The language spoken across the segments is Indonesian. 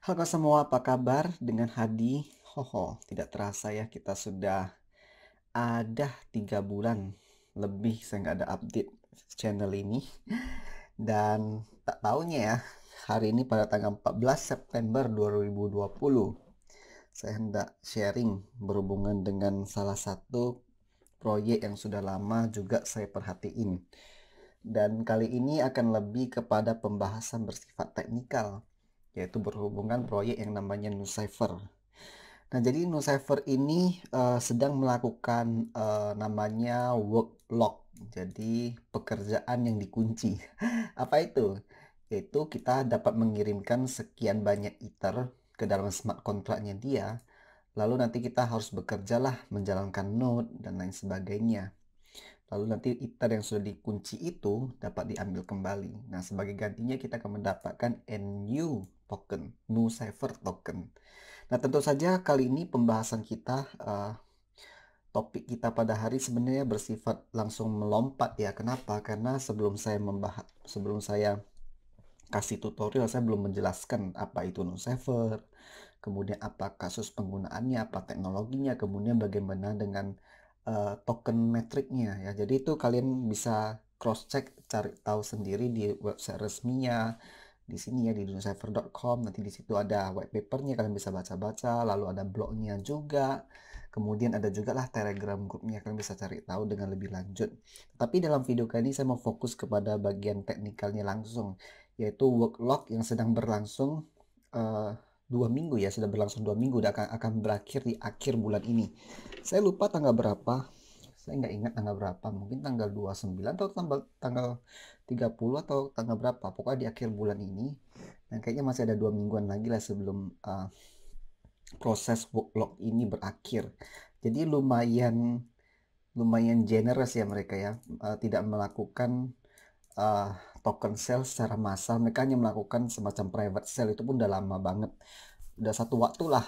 Halo semua, apa kabar? Dengan Hadi. Tidak terasa ya kita sudah ada 3 bulan lebih saya nggak ada update channel ini. Dan tak taunya ya, hari ini pada tanggal 14 September 2020, saya hendak sharing berhubungan dengan salah satu proyek yang sudah lama juga saya perhatiin. Dan kali ini akan lebih kepada pembahasan bersifat teknikal, yaitu berhubungan proyek yang namanya NuCypher. Nah, jadi NuCypher ini sedang melakukan namanya work lock. Jadi pekerjaan yang dikunci. Apa itu? Yaitu kita dapat mengirimkan sekian banyak Ether ke dalam smart kontraknya dia. Lalu nanti kita harus bekerjalah menjalankan node dan lain sebagainya. Lalu nanti Ether yang sudah dikunci itu dapat diambil kembali. Nah, sebagai gantinya kita akan mendapatkan NU token, NuCypher token. Nah, tentu saja kali ini pembahasan kita, topik kita pada hari sebenarnya bersifat langsung melompat ya. Kenapa? Karena sebelum saya kasih tutorial, saya belum menjelaskan apa itu NuCypher, kemudian apa kasus penggunaannya, apa teknologinya, kemudian bagaimana dengan token metriknya ya. Jadi itu kalian bisa cross check, cari tahu sendiri di website resminya di sini ya, di dunucypher.com. Nanti di situ ada white papernya, kalian bisa baca-baca, lalu ada blognya juga, kemudian ada juga lah telegram grupnya, kalian bisa cari tahu dengan lebih lanjut. Tapi dalam video kali ini saya mau fokus kepada bagian teknikalnya langsung, yaitu workload yang sedang berlangsung eh, 2 minggu ya, sudah berlangsung 2 minggu dan akan berakhir di akhir bulan ini. Saya lupa tanggal berapa, saya nggak ingat tanggal berapa, mungkin tanggal 29 atau tanggal 30 atau tanggal berapa, pokoknya di akhir bulan ini. Dan kayaknya masih ada 2 mingguan lagi lah sebelum proses workload ini berakhir. Jadi lumayan lumayan generous ya mereka ya, tidak melakukan uh, token sale secara massal. Mereka hanya melakukan semacam private sale, itu pun udah lama banget, udah satu waktu lah.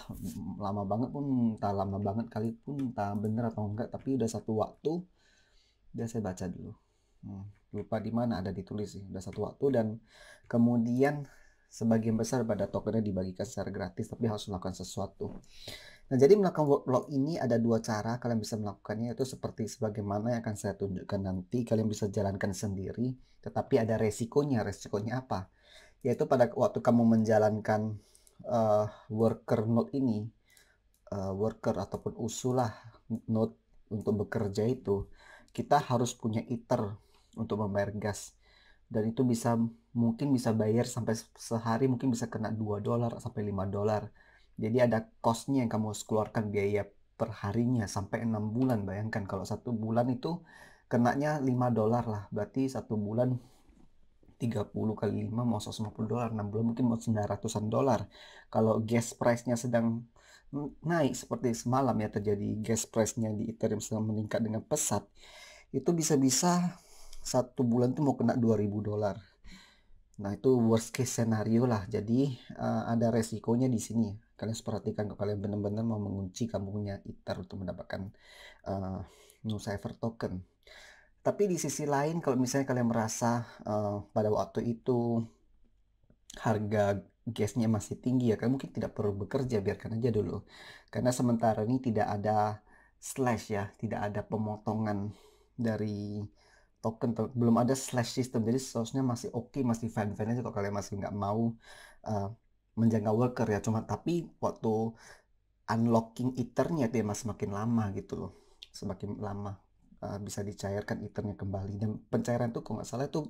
Lama banget pun, entah lama banget kali pun, entah bener atau enggak, tapi udah satu waktu. Biar saya baca dulu. Lupa di mana ada ditulis sih, udah satu waktu. Dan kemudian sebagian besar pada tokennya dibagikan secara gratis, tapi harus melakukan sesuatu. Nah, jadi melakukan workload ini ada dua cara kalian bisa melakukannya, itu seperti sebagaimana yang akan saya tunjukkan nanti. Kalian bisa jalankan sendiri, tetapi ada resikonya. Resikonya apa? Yaitu pada waktu kamu menjalankan worker node ini, worker ataupun usulah node untuk bekerja itu, kita harus punya Ether untuk membayar gas. Dan itu mungkin bisa bayar sampai sehari, mungkin bisa kena $2 sampai $5. Jadi ada costnya yang kamu harus keluarkan, biaya per harinya sampai 6 bulan. Bayangkan kalau 1 bulan itu kenanya $5 lah, berarti 1 bulan 30 kali 5 mau $150, 6 bulan mungkin mau $900-an. Kalau gas price-nya sedang naik seperti semalam ya, terjadi gas price-nya di Ethereum sedang meningkat dengan pesat, itu bisa-bisa 1 bulan tuh mau kena $2.000. Nah, itu worst case scenario lah. Jadi ada resikonya di sini. Kalian harus perhatikan kalau kalian benar-benar mau mengunci kamu punya Ether untuk mendapatkan uh, NuCypher token. Tapi di sisi lain, kalau misalnya kalian merasa pada waktu itu harga gasnya masih tinggi ya, kalian mungkin tidak perlu bekerja, biarkan aja dulu. Karena sementara ini tidak ada slash ya, tidak ada pemotongan dari token, belum ada slash system. Jadi seharusnya masih oke, masih fine-fine aja kalau kalian masih nggak mau uh, menjaga worker ya. Cuma tapi waktu unlocking ethernya dia masih semakin lama gitu loh, semakin lama bisa dicairkan ethernya kembali. Dan pencairan itu kalau nggak salah itu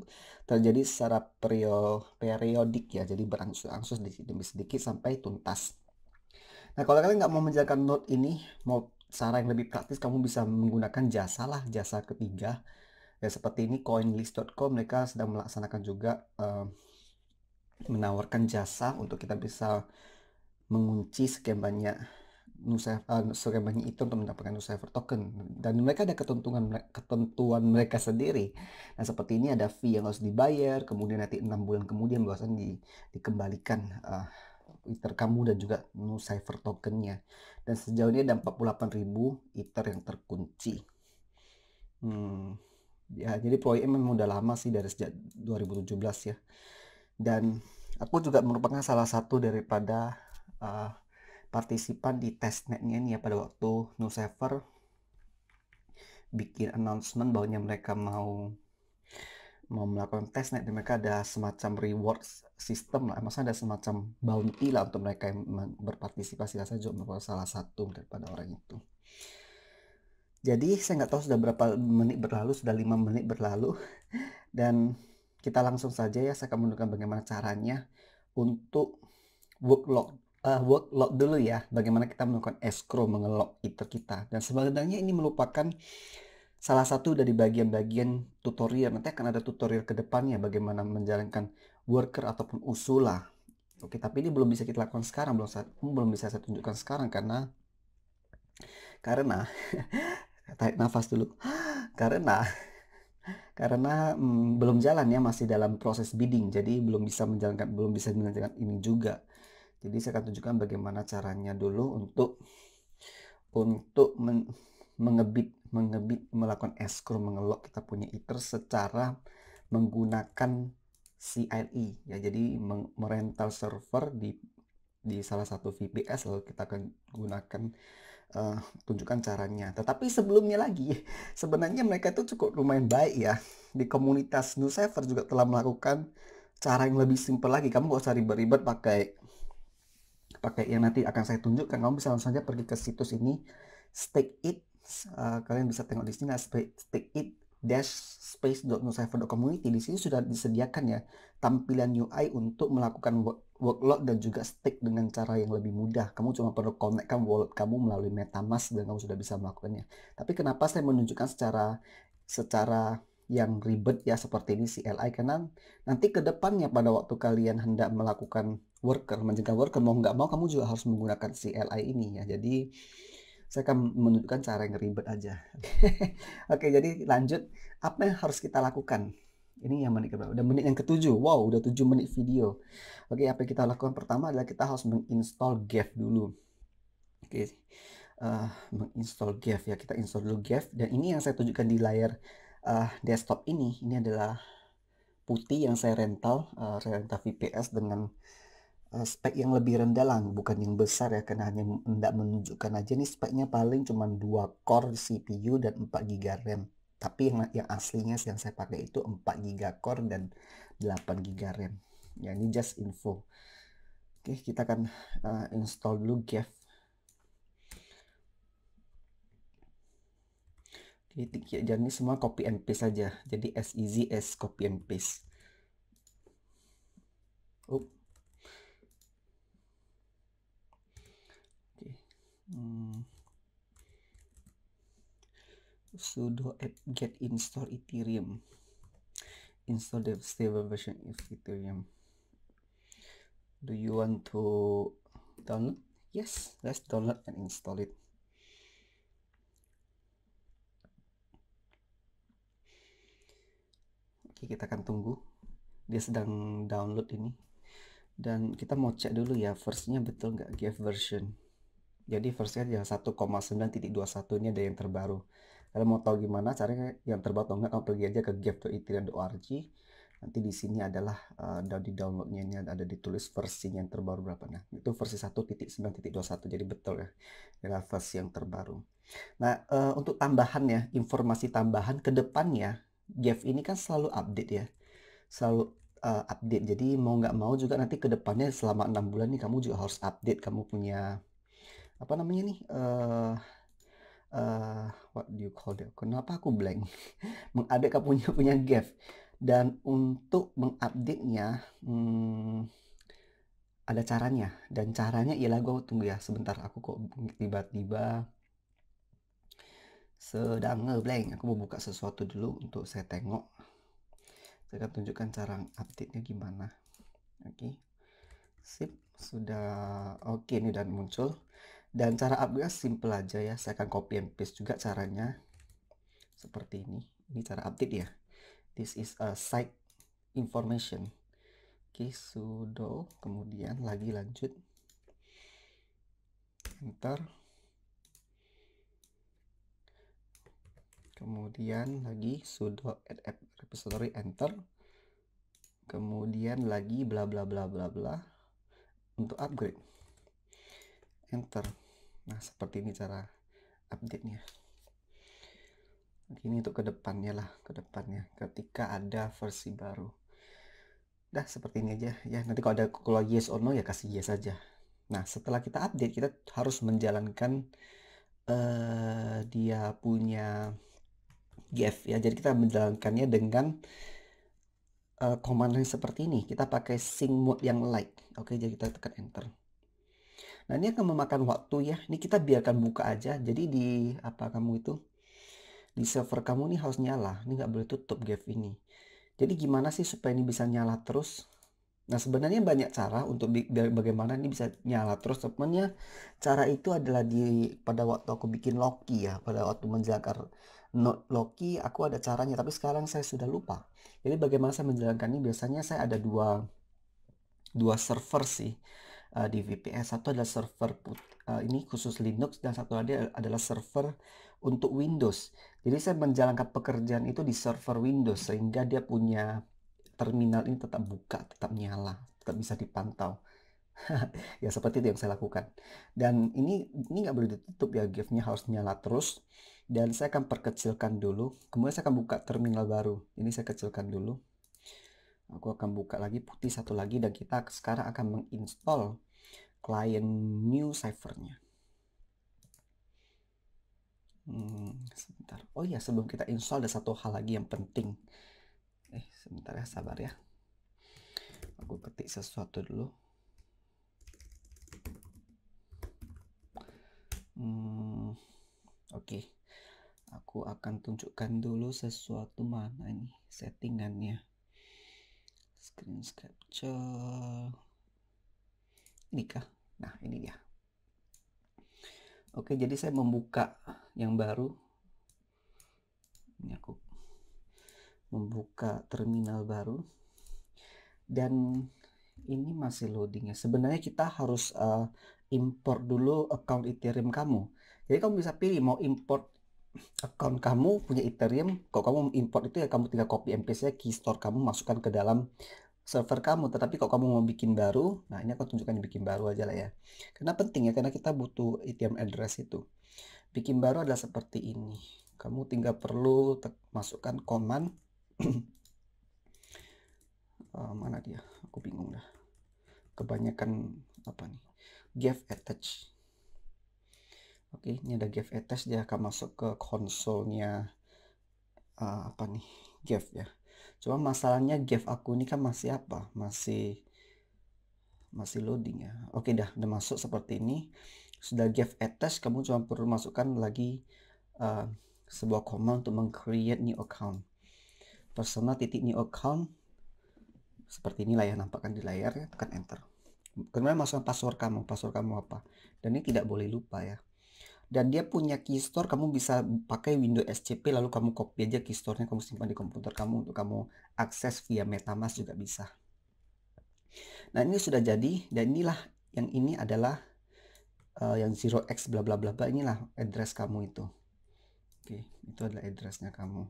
terjadi secara periodik ya, jadi berangsur-angsur demi sedikit sampai tuntas. Nah, kalau kalian nggak mau menjalankan node ini, mau cara yang lebih praktis, kamu bisa menggunakan jasa lah, jasa ketiga ya. Seperti ini coinlist.com, mereka sedang melaksanakan juga menawarkan jasa untuk kita bisa mengunci sekian banyak sekian banyak itu untuk mendapatkan NuCypher token. Dan mereka ada ketentuan mereka sendiri. Nah, seperti ini ada fee yang harus dibayar, kemudian nanti 6 bulan kemudian bahkan dikembalikan Ether kamu dan juga NuCypher tokennya. Dan sejauh ini ada 48.000 Ether yang terkunci. Ya, jadi proyeknya memang udah lama sih, dari sejak 2017 ya. Dan Aku juga merupakan salah satu daripada partisipan di testnetnya nih ya, pada waktu Nusaver bikin announcement bahwa mereka mau melakukan testnet, dan mereka ada semacam reward system lah, maksudnya ada semacam bounty lah untuk mereka yang berpartisipasi. Saya juga merupakan salah satu daripada orang itu. Jadi saya nggak tahu sudah berapa menit berlalu, sudah 5 menit berlalu, dan kita langsung saja ya, saya akan menunjukkan bagaimana caranya untuk workload dulu ya, bagaimana kita melakukan escrow, mengelok Ether kita. Dan sebenarnya ini merupakan salah satu dari bagian-bagian tutorial. Nanti akan ada tutorial ke depannya bagaimana menjalankan worker ataupun usula. Oke, tapi ini belum bisa kita lakukan sekarang, belum bisa saya tunjukkan sekarang karena tarik nafas dulu. karena belum jalan ya, masih dalam proses bidding, jadi belum bisa menjalankan ini juga. Jadi saya akan tunjukkan bagaimana caranya dulu untuk mengebit, melakukan escrow, mengelok kita punya Ether secara menggunakan CLE ya. Jadi merental server di salah satu VPS, lalu kita akan gunakan tunjukkan caranya. Tetapi sebelumnya lagi, sebenarnya mereka itu cukup lumayan baik ya. Di komunitas Nusaver juga telah melakukan cara yang lebih simpel lagi. Kamu gak usah ribet-ribet pakai yang nanti akan saya tunjukkan. Kamu bisa langsung saja pergi ke situs ini, Stakeit. Kalian bisa tengok di sini, stakeit-space.nusaver.community. Di sini sudah disediakan ya tampilan UI untuk melakukan workload dan juga stake dengan cara yang lebih mudah. Kamu cuma perlu connectkan wallet kamu melalui MetaMask dan kamu sudah bisa melakukannya. Tapi kenapa saya menunjukkan secara yang ribet ya seperti ini CLI, karena nanti ke depannya pada waktu kalian hendak melakukan mencegah worker, mau nggak mau kamu juga harus menggunakan CLI ini ya. Jadi saya akan menunjukkan cara yang ribet aja. Oke, jadi lanjut. Apa yang harus kita lakukan? Ini yang menit keberapa? Udah menit yang ke-7. Wow, udah 7 menit video. Oke, apa yang kita lakukan pertama adalah kita harus menginstall Geth dulu. Oke, menginstall Geth ya. Kita install dulu Geth. Dan ini yang saya tunjukkan di layar desktop ini. Ini adalah putih yang saya rental VPS dengan spek yang lebih rendah lah, bukan yang besar ya, karena hanya hendak menunjukkan aja nih speknya paling cuma 2 core CPU dan 4 GB RAM. Tapi yang aslinya yang saya pakai itu 4 GB core dan 8 GB RAM. Ya, ini just info. Oke, kita akan install dulu Geth. Jadi ini semua copy and paste saja. Jadi as easy as copy and paste. Sudo apt-get install Ethereum. Install the stable version of Ethereum. Do you want to download? Yes, let's download and install it. Oke, kita akan tunggu. Dia sedang download ini. Dan kita mau cek dulu ya, versinya betul nggak Geth version. Jadi versinya adalah 1,9.21, ini ada yang terbaru. Kalau mau tahu gimana caranya yang terbaru atau enggak, kamu pergi aja ke geth.ethereum.org. Nanti di sini adalah di downloadnya, ini ada ditulis versinya yang terbaru berapa. Nah, itu versi 1.9.21, jadi betul ya, adalah versi yang terbaru. Nah, untuk tambahan ya, informasi tambahan ke depannya, Geth ini kan selalu update ya, selalu update. Jadi mau nggak mau juga nanti ke depannya selama 6 bulan nih kamu juga harus update. Kamu punya apa namanya nih, what do you call it? Kenapa aku blank? Mengupdate kamu punya Geth. Dan untuk mengupdate-nya ada caranya. Dan caranya ialah, gue tunggu ya sebentar, aku kok tiba-tiba sedang ngeblank. Aku mau buka sesuatu dulu untuk saya tengok. Saya akan tunjukkan cara update-nya gimana. Oke, sip, sudah oke, ini udah muncul. Dan cara update simple aja ya, saya akan copy and paste juga caranya seperti ini. Ini cara update ya. This is a site information. Oke, sudo, kemudian lagi lanjut, enter, kemudian lagi sudo add app repository, enter, kemudian lagi bla bla bla bla bla untuk upgrade, enter. Nah, seperti ini cara update-nya. Ini untuk kedepannya lah, kedepannya ketika ada versi baru. Dah seperti ini aja ya. Nanti kalau yes or no ya kasih yes saja. Nah, setelah kita update, kita harus menjalankan dia punya gef ya. Jadi kita menjalankannya dengan command line seperti ini. Kita pakai sync mode yang light. Oke, jadi kita tekan enter. Nah, ini akan memakan waktu ya. Ini kita biarkan buka aja. Jadi di apa kamu itu, di server kamu nih harus nyala. Ini nggak boleh tutup gef ini. Jadi gimana sih supaya ini bisa nyala terus? Nah, sebenarnya banyak cara untuk bagaimana ini bisa nyala terus. Sebenarnya cara itu adalah pada waktu aku bikin Loki ya, pada waktu menjalankan Node Loki, aku ada caranya, tapi sekarang saya sudah lupa. Jadi bagaimana saya menjalankan ini? Biasanya saya ada dua server sih di VPS. Satu adalah server ini khusus Linux, dan satu lagi adalah server untuk Windows. Jadi saya menjalankan pekerjaan itu di server Windows sehingga dia punya terminal ini tetap buka, tetap nyala, tetap bisa dipantau. Ya seperti itu yang saya lakukan. Dan ini nggak boleh ditutup ya, gave-nya harus nyala terus. Dan saya akan perkecilkan dulu. Kemudian saya akan buka terminal baru. Ini saya kecilkan dulu. Aku akan buka lagi putih satu lagi, dan kita sekarang akan menginstall client new Cypher-nya. Sebentar. Oh ya, sebelum kita install ada satu hal lagi yang penting. Sebentar ya, sabar ya. Aku ketik sesuatu dulu. Oke. Aku akan tunjukkan dulu sesuatu, mana ini settingannya. Screen capture. Ini kah? Nah, ini dia. Oke, jadi saya membuka yang baru. Ini aku membuka terminal baru. Dan ini masih loading ya. Sebenarnya kita harus import dulu account Ethereum kamu. Jadi kamu bisa pilih mau import account kamu punya Ethereum. Kalau kamu import itu ya kamu tinggal copy and paste key store kamu, masukkan ke dalam server kamu. Tetapi kalau kamu mau bikin baru, nah ini aku tunjukkan bikin baru aja lah ya. Karena penting ya, karena kita butuh Ethereum address itu. Bikin baru adalah seperti ini. Kamu tinggal perlu masukkan command. Mana dia? Aku bingung dah. Kebanyakan apa nih? Gave attach. Oke, ini ada gave attach, dia akan masuk ke konsolnya apa nih? Gave ya. Cuma masalahnya gave aku ini kan masih apa? Masih loading ya. Oke, udah masuk seperti ini. Sudah gave attach, kamu cuma perlu masukkan lagi sebuah command untuk meng-create new account. Personal.new account. Seperti inilah ya, nampakkan di layar ya, tekan enter. Kemudian masukkan password kamu apa. Dan ini tidak boleh lupa ya. Dan dia punya keystore, kamu bisa pakai Windows SCP, lalu kamu copy aja keystore-nya, kamu simpan di komputer kamu untuk kamu akses via MetaMask juga bisa. Nah, ini sudah jadi, dan inilah yang ini adalah yang 0x bla bla bla bla, inilah address kamu itu. Oke, itu adalah addressnya kamu.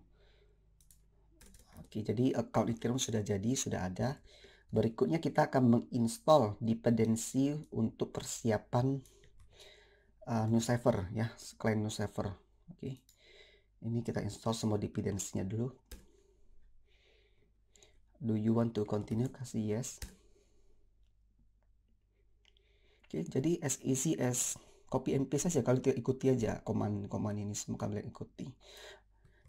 Oke, jadi account Ethereum sudah jadi, sudah ada. Berikutnya kita akan menginstall dependency untuk persiapan NuCypher ya, client NuCypher. Oke, ini kita install semua dependensinya dulu. Do you want to continue? Kasih yes. Oke, jadi as easy as copy and paste saja. Kalian ikuti aja command ini, semua kalian ikuti.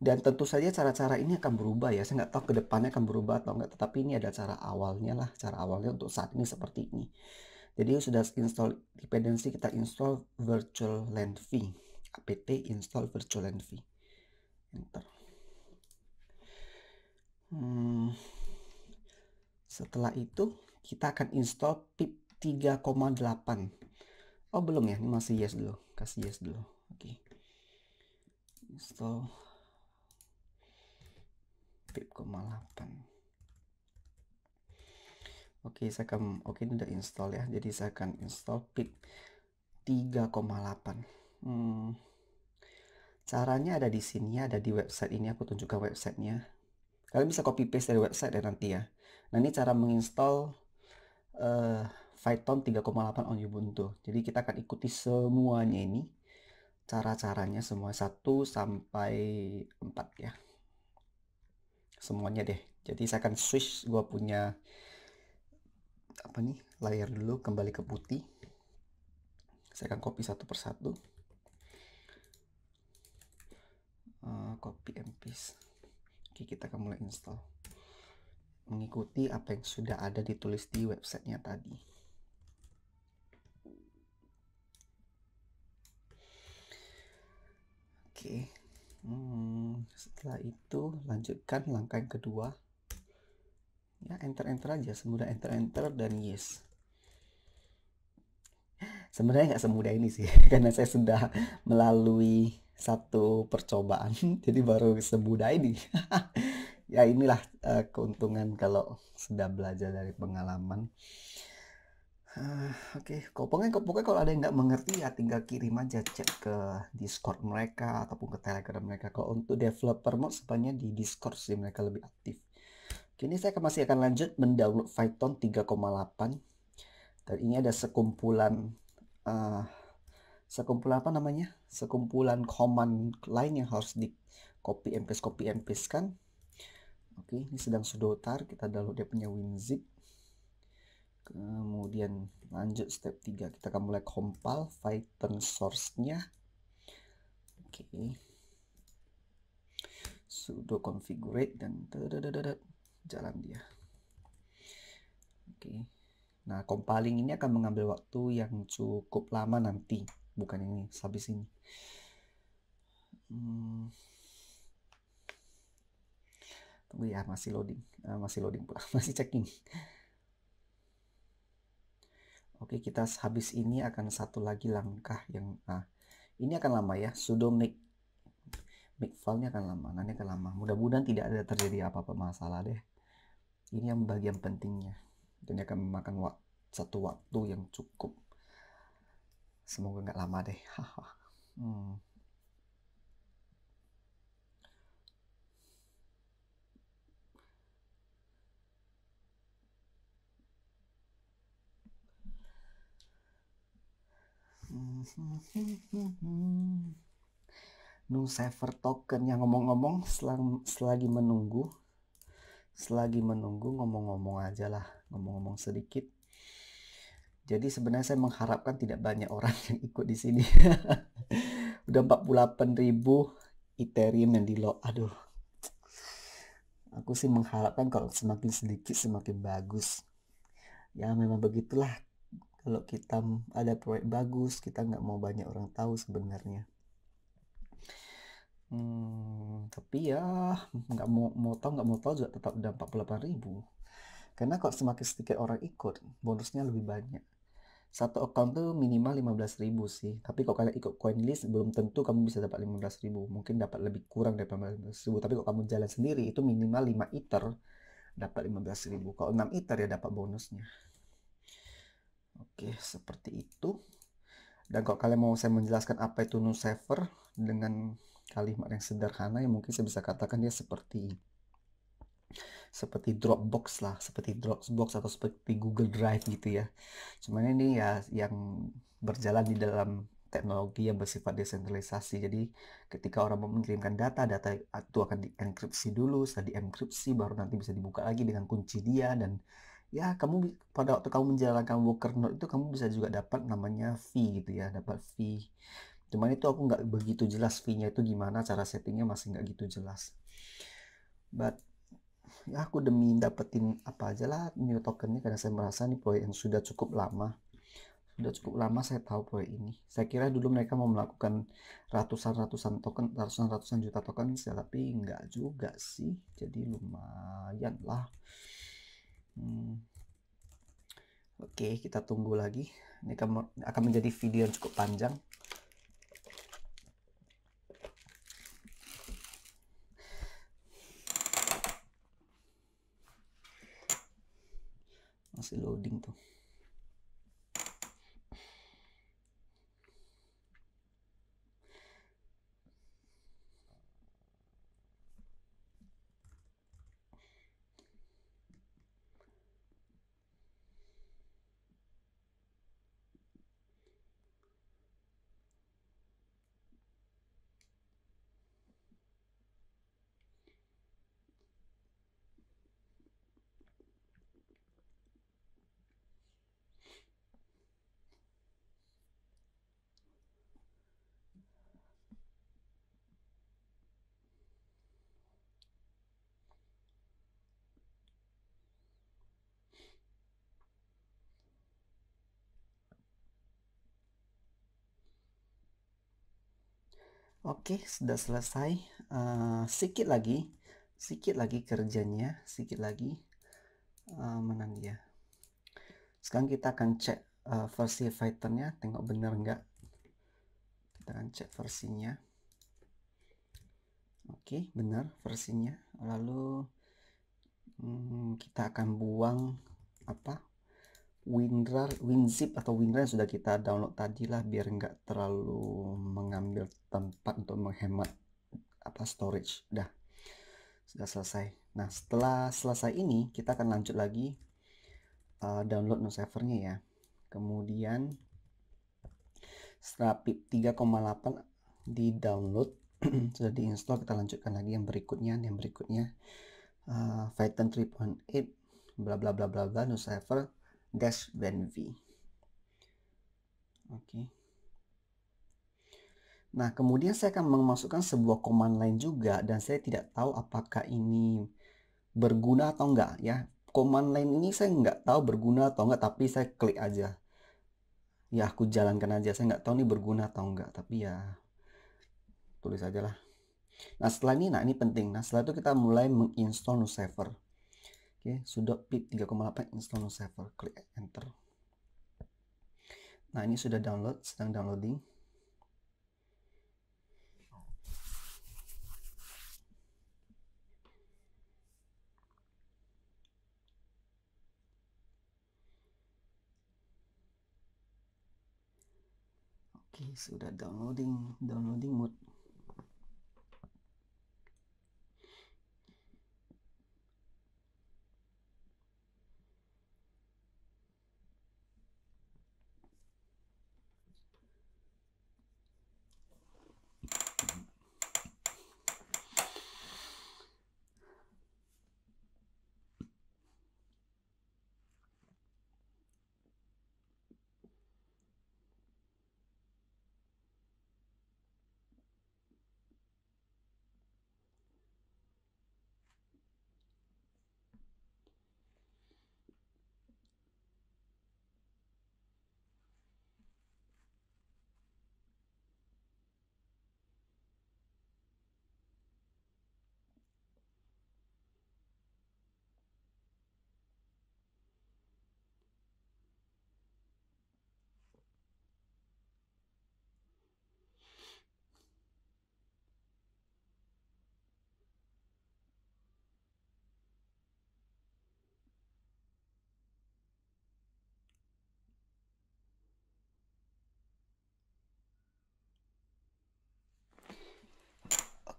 Dan tentu saja cara-cara ini akan berubah ya. Saya nggak tahu ke depannya akan berubah atau enggak, tetapi ini ada cara awalnya lah. Cara awalnya untuk saat ini seperti ini. Jadi sudah install dependency, kita install virtual LANV. apt install virtual LANV. Enter. Setelah itu kita akan install pip 3,8. Oh belum ya, ini masih yes dulu. Kasih yes dulu. Oke. Install pip 0,8. Oke, ini udah install ya. Jadi saya akan install pip 3,8. Caranya ada di sini, ada di website ini. Aku tunjukkan websitenya. Kalian bisa copy paste dari website ya nanti ya. Nah, ini cara menginstal Python 3,8 on Ubuntu. Jadi kita akan ikuti semuanya ini, cara-caranya semua 1 sampai 4 ya. Semuanya deh. Jadi saya akan switch gua punya apa nih, layar dulu kembali ke putih. Saya akan copy satu persatu. Copy and paste. Oke, kita akan mulai install. Mengikuti apa yang sudah ada ditulis di websitenya tadi. Oke. Setelah itu lanjutkan langkah yang kedua. Ya, enter aja, semudah enter dan yes. Sebenarnya nggak semudah ini sih, karena saya sudah melalui satu percobaan, jadi baru semudah ini. Ya inilah keuntungan kalau sudah belajar dari pengalaman. Oke, pokoknya kalau ada yang nggak mengerti ya tinggal kirim aja chat ke Discord mereka ataupun ke Telegram mereka. Kalau untuk developer mode sebenarnya di Discord sih mereka lebih aktif. Kini saya masih akan lanjut mendownload Python 3,8 dan ini ada sekumpulan apa namanya? Sekumpulan command lain yang harus di copy and paste kan. Oke, ini sedang sudo tar, kita download dia punya WinZip. Kemudian lanjut step 3, kita akan mulai compile Python source-nya. Oke. Sudo configure dan jalan dia. Oke. Nah, compiling ini akan mengambil waktu yang cukup lama nanti, bukan ini, habis ini. Tunggu ya, masih loading pula, masih checking. Oke, kita habis ini akan satu lagi langkah yang ini akan lama ya, sudo make file-nya akan lama, nanti akan lama. Mudah-mudahan tidak ada terjadi apa-apa masalah deh. Ini yang bagian pentingnya. Dan akan memakan satu waktu yang cukup. Semoga nggak lama deh. NuSaver token yang ngomong-ngomong selagi menunggu ngomong-ngomong aja lah, ngomong-ngomong sedikit. Jadi sebenarnya saya mengharapkan tidak banyak orang yang ikut di sini. Udah 48.000 Ethereum yang di load. Aduh. Aku sih mengharapkan kalau semakin sedikit semakin bagus. Ya memang begitulah. Kalau kita ada proyek bagus, kita nggak mau banyak orang tahu sebenarnya. Tapi ya nggak mau tahu juga tetap udah 48.000. Karena kalau semakin sedikit orang ikut, bonusnya lebih banyak. Satu account tuh minimal 15.000 sih. Tapi kalau kalian ikut CoinList belum tentu kamu bisa dapat 15.000. Mungkin dapat lebih kurang dari 15.000. Tapi kalau kamu jalan sendiri itu minimal 5 Ether dapat 15.000. Kalau 6 Ether ya dapat bonusnya. Oke, seperti itu. Dan kalau kalian mau saya menjelaskan apa itu NuSaver dengan kalimat yang sederhana, ya mungkin saya bisa katakan dia seperti Dropbox lah, seperti Dropbox atau seperti Google Drive gitu ya. Cuman ini ya yang berjalan di dalam teknologi yang bersifat desentralisasi. Jadi ketika orang mau mengirimkan data itu akan dienkripsi dulu, setelah dienkripsi baru nanti bisa dibuka lagi dengan kunci dia. Dan ya kamu pada waktu kamu menjalankan worker node itu kamu bisa juga dapat namanya fee gitu ya, dapat fee. Cuman itu aku nggak begitu jelas fee-nya itu gimana, cara settingnya masih nggak gitu jelas. But ya aku demi dapetin apa aja lah new tokennya, karena saya merasa ini proyek yang sudah cukup lama saya tahu proyek ini. Saya kira dulu mereka mau melakukan ratusan token, ratusan juta token, tapi enggak juga sih, jadi lumayan lah. Oke, kita tunggu lagi. Ini akan menjadi video yang cukup panjang. Masih loading tuh. Oke, sudah selesai. Sedikit lagi kerjanya, sedikit lagi. Mana dia? Sekarang kita akan cek versi fighternya, tengok benar nggak. Kita akan cek versinya. Oke, benar versinya. Lalu kita akan buang apa? WinZip atau WinRAR yang sudah kita download tadi lah, biar nggak terlalu mengambil tempat untuk menghemat storage. Sudah selesai. Nah, setelah selesai ini kita akan lanjut lagi download NuSaver-nya ya. Kemudian setelah pip 3,8 di download sudah diinstal, kita lanjutkan lagi yang berikutnya. Python 3.8 bla bla bla bla bla NuSaver -benv. Oke. Nah, kemudian saya akan memasukkan sebuah command lain juga, dan saya tidak tahu apakah ini berguna atau enggak ya. Command lain ini saya nggak tahu berguna atau enggak, tapi saya klik aja. Ya, aku jalankan aja. Saya nggak tahu ini berguna atau enggak, tapi ya tulis aja lah. Nah, setelah ini, ini penting. Nah, setelah itu kita mulai menginstall NuSaver. Oke, sudo pip 3,8 install NuSaver. Klik enter. Nah, ini sudah download, sedang downloading. Oke, sudah downloading mode.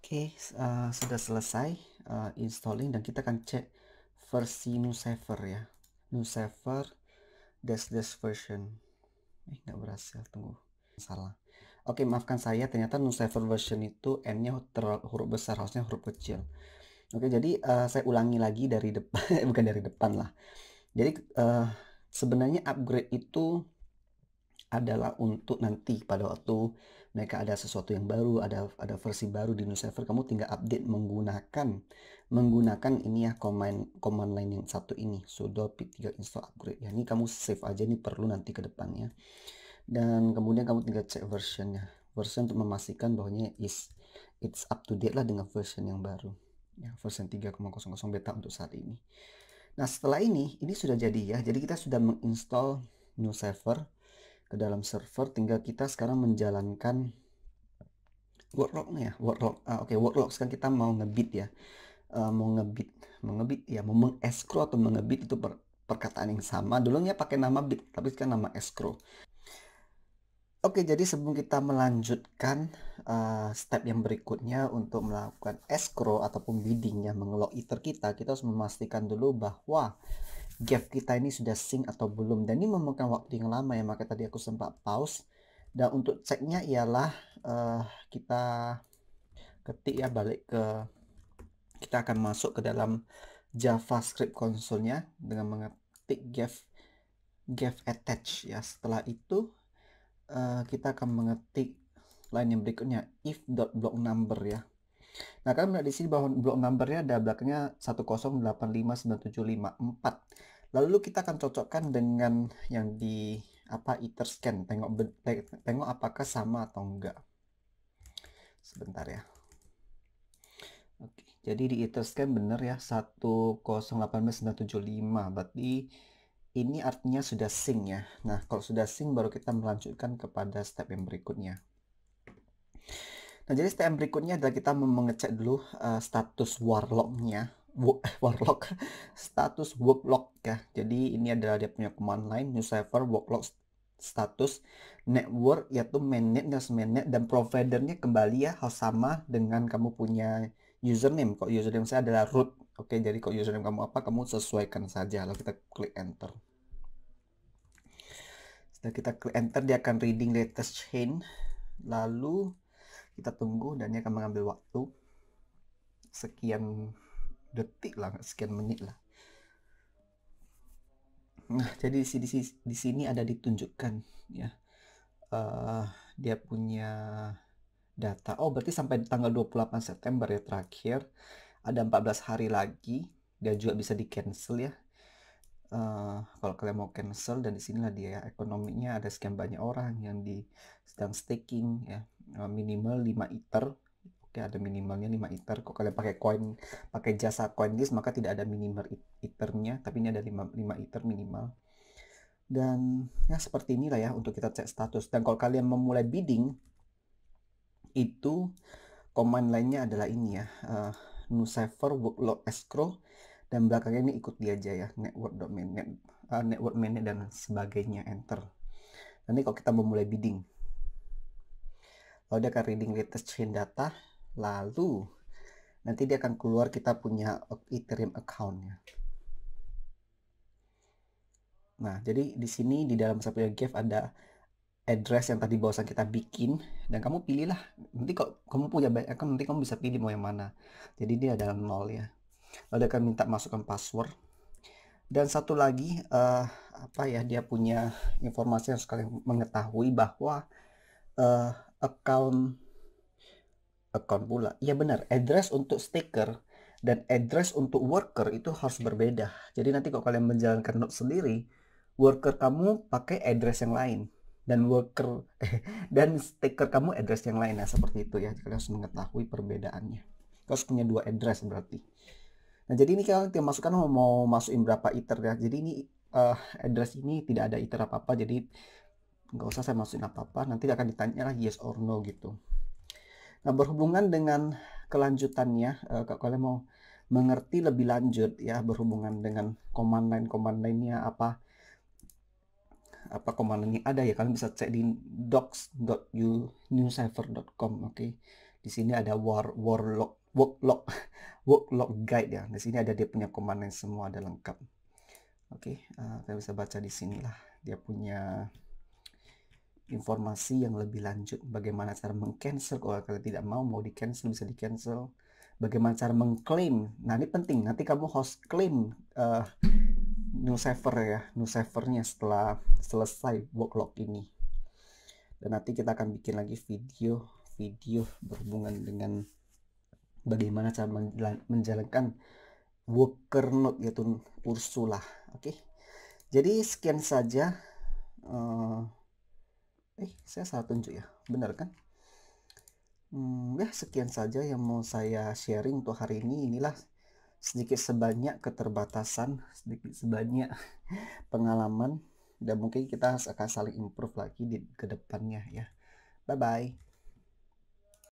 Oke, sudah selesai installing, dan kita akan cek versi NuSaver ya. NuSaver dash version. Nggak berhasil, tunggu. Salah. Oke, maafkan saya, ternyata NuSaver version itu N-nya huruf besar, harusnya huruf kecil. Oke, jadi saya ulangi lagi dari depan, bukan dari depan lah. Jadi sebenarnya upgrade itu adalah untuk nanti pada waktu mereka ada sesuatu yang baru, ada versi baru di NuSaver, kamu tinggal update menggunakan ini ya, command line yang satu ini, sudo pip3 install upgrade ya. Ini kamu save aja, ini perlu nanti ke depannya. Dan kemudian kamu tinggal cek version untuk memastikan bahwanya it's up to date lah dengan version yang baru ya, version 3.0 beta untuk saat ini. Nah, setelah ini sudah jadi ya. Jadi kita sudah menginstall NuSaver ke dalam server, tinggal kita sekarang menjalankan worklognya ya. Worklog sekarang kita mau ngebit ya. Mau mengescrow atau mengebit itu perkataan yang sama. Dulunya pakai nama bit, tapi sekarang nama escrow. Oke, jadi sebelum kita melanjutkan step yang berikutnya untuk melakukan escrow ataupun bidding ya, mengelok Ether kita harus memastikan dulu bahwa Gap kita ini sudah sync atau belum, dan ini memakan waktu yang lama ya, maka tadi aku sempat pause. Dan untuk ceknya ialah kita ketik ya, kita akan masuk ke dalam JavaScript konsolnya dengan mengetik gef attach ya. Setelah itu kita akan mengetik line yang berikutnya, if.blockNumber ya. Nah, kalian melihat di sini bahwa block numbernya ada belakangnya 108597554. Lalu kita akan cocokkan dengan yang di Etherscan, tengok apakah sama atau enggak. Sebentar ya. Oke, jadi di Etherscan bener ya 1018975, berarti ini artinya sudah sync ya. Nah, kalau sudah sync baru kita melanjutkan kepada step yang berikutnya. Nah, jadi step yang berikutnya adalah kita mengecek dulu status warlocknya. Warlock status worklock ya. Jadi ini adalah dia punya command line new server worklock status network, yaitu mainnet dan providernya kembali ya hal sama dengan kamu punya username. Kok username saya adalah root. Oke, jadi kok username kamu apa, kamu sesuaikan saja. Lalu kita klik enter. Setelah kita klik enter, dia akan reading latest chain. Lalu kita tunggu dan dia akan mengambil waktu sekian detik lah, sekian menit lah. Nah, jadi di sini ada ditunjukkan ya, dia punya data. Oh, berarti sampai tanggal 28 September ya terakhir. Ada 14 hari lagi. Dia juga bisa di cancel ya. Kalau kalian mau cancel, dan disinilah dia ya, ekonominya ada sekian banyak orang yang sedang staking ya, minimal 5 ether. Oke, ada minimalnya 5 ether. Kalau kalian pakai jasa CoinGiz, maka tidak ada minimal ethernya, tapi ini ada 5 ether minimal. Dan ya seperti inilah ya untuk kita cek status. Dan kalau kalian memulai bidding, itu command lainnya adalah ini ya, new server workload escrow, dan belakangnya ini ikuti aja ya, network.mainnet, network mainnet dan sebagainya, enter. Nanti kalau kita memulai bidding, lalu dia akan reading latest chain data, lalu nanti dia akan keluar kita punya Ethereum account ya. Nah, jadi di sini di dalam satu Gave ada address yang tadi barusan kita bikin, dan kamu pilihlah. Nanti kok kamu punya banyak account, nanti kamu bisa pilih mau yang mana. Jadi dia adalah 0 ya. Lalu dia akan minta masukkan password. Dan satu lagi apa ya, dia punya informasi yang sekalian mengetahui bahwa account pula, iya benar, address untuk staker dan address untuk worker itu harus berbeda. Jadi nanti kalau kalian menjalankan node sendiri, worker kamu pakai address yang lain, dan dan staker kamu address yang lain. Nah, seperti itu ya, kalian harus mengetahui perbedaannya. Kalian harus punya 2 address berarti. Nah, jadi ini kalian tinggal masukkan mau masukin berapa ether ya. Jadi ini address ini tidak ada ether apa-apa, jadi nggak usah saya masukin apa-apa. Nanti akan ditanya lah yes or no gitu. Nah, berhubungan dengan kelanjutannya, kalau kalian mau mengerti lebih lanjut ya berhubungan dengan command line-nya apa command line yang ada ya, kalian bisa cek di docs.newcipher.com. Oke. Di sini ada worklock guide ya. Di sini ada dia punya command line semua, ada lengkap. Oke, kalian bisa baca di sinilah dia punya informasi yang lebih lanjut, bagaimana cara meng-cancel. Kalau kalian tidak mau di cancel, bisa di cancel. Bagaimana cara mengklaim. Nah, ini penting, nanti kamu harus klaim new servernya setelah selesai worklock ini. Dan nanti kita akan bikin lagi video berhubungan dengan bagaimana cara menjalankan worker node, yaitu Ursula. Oke, jadi sekian saja. Saya salah tunjuk ya, benar kan? Ya, sekian saja yang mau saya sharing untuk hari ini. Inilah sedikit sebanyak keterbatasan, sedikit sebanyak pengalaman, dan mungkin kita akan saling improve lagi di kedepannya ya. Bye bye.